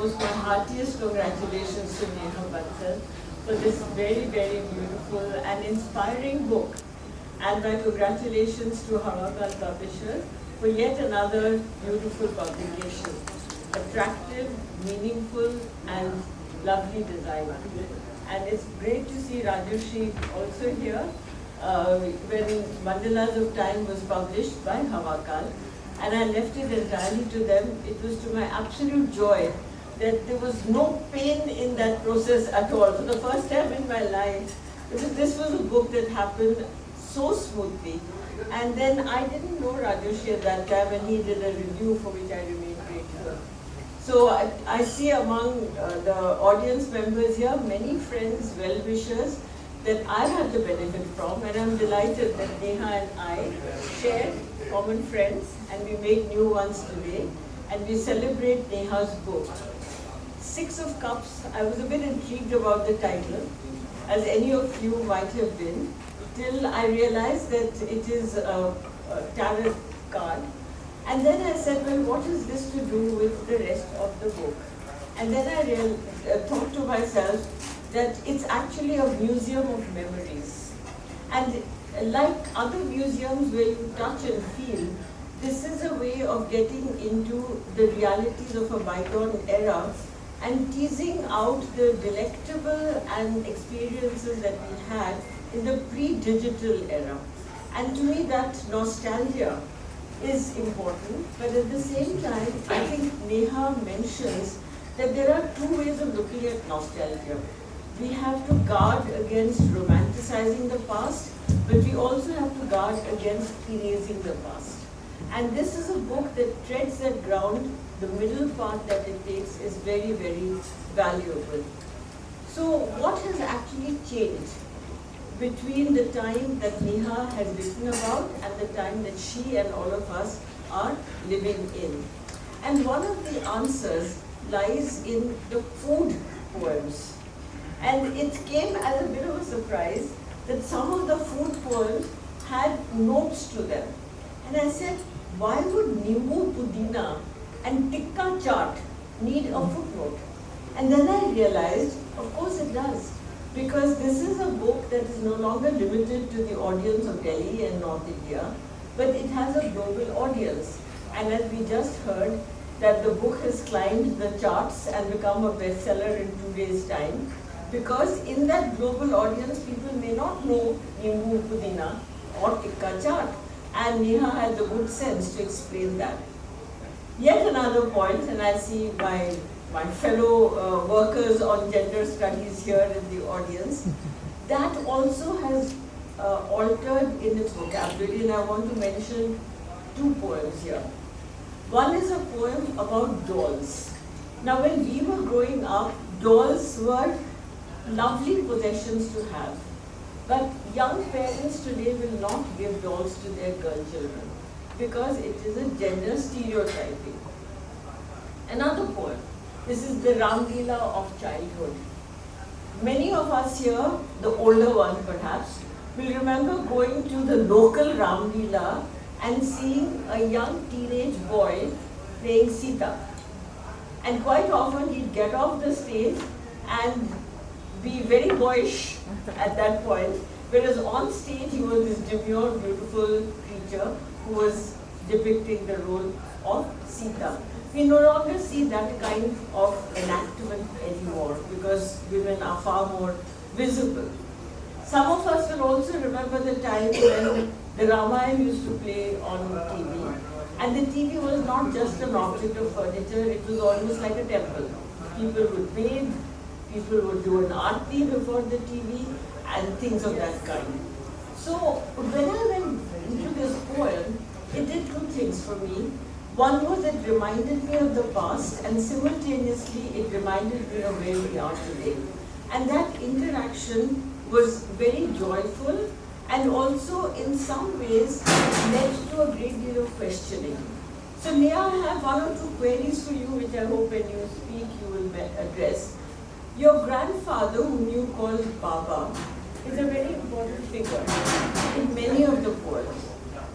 foremost, my heartiest congratulations to Neha Bansal for this very, very beautiful and inspiring book. And my congratulations to Hawakal Publishers for yet another beautiful publication. Attractive, meaningful, and lovely design. And it's great to see Rajyasree also here. When Mandalas of Time was published by Hawakal, and I left it entirely to them. It was to my absolute joy that there was no pain in that process at all. For the first time in my life, this was a book that happened so smoothly. And then I didn't know Rajyasree at that time, and he did a review for which I remain grateful. So I see among the audience members here many friends, well-wishers that I've had the benefit from, and I'm delighted that Neha and I shared common friends, and we make new ones today, and we celebrate Neha's book. Six of Cups, I was a bit intrigued about the title, as any of you might have been, till I realized that it is a tarot card. And then I said, well, what is this to do with the rest of the book? And then I thought to myself that it's actually a museum of memories. And like other museums where you touch and feel, this is a way of getting into the realities of a bygone era and teasing out the delectable and experiences that we had in the pre-digital era. And to me that nostalgia is important, but at the same time, I think Neha mentions that there are two ways of looking at nostalgia. We have to guard against romanticizing the past, but we also have to guard against erasing the past. And this is a book that treads that ground. The middle part that it takes is very, very valuable. So what has actually changed between the time that Neha has written about and the time that she and all of us are living in? And one of the answers lies in the food poems. And it came as a bit of a surprise that some of the food poems had notes to them. And I said, why would Nimbu Pudina and Tikka Chaat need a footnote? And then I realized, of course it does. Because this is a book that is no longer limited to the audience of Delhi and North India, but it has a global audience. And as we just heard, that the book has climbed the charts and become a bestseller in 2 days' time. Because in that global audience, people may not know Nimbu Pudina or Tikka Chaat. And Neha has the good sense to explain that. Yet another point, and I see my fellow workers on gender studies here in the audience, that also has altered in its vocabulary, and I want to mention two poems here. One is a poem about dolls. Now when we were growing up, dolls were lovely possessions to have. But young parents today will not give dolls to their girl children because it is a gender stereotyping. Another poem. This is the Ram Leela of childhood. Many of us here, the older ones perhaps, will remember going to the local Ram Leela and seeing a young teenage boy playing Sita. And quite often he'd get off the stage and be very boyish at that point, whereas on stage he was this demure, beautiful creature who was depicting the role of Sita. We no longer see that kind of enactment anymore because women are far more visible. Some of us will also remember the time when the Ramayana used to play on TV, and the TV was not just an object of furniture, it was almost like a temple. People would bathe, people would do an aarti before the TV, and things of that kind. So when I went into this poem, it did two things for me. One was it reminded me of the past, and simultaneously it reminded me of where we are today. And that interaction was very joyful and also in some ways led to a great deal of questioning. So Neha, I have one or two queries for you which I hope when you speak you will address. Your grandfather, whom you call Baba, is a very important figure in many of the poems.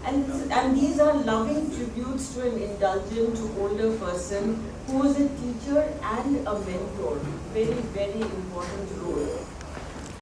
And these are loving tributes to an indulgent older person who is a teacher and a mentor. Very, very important role.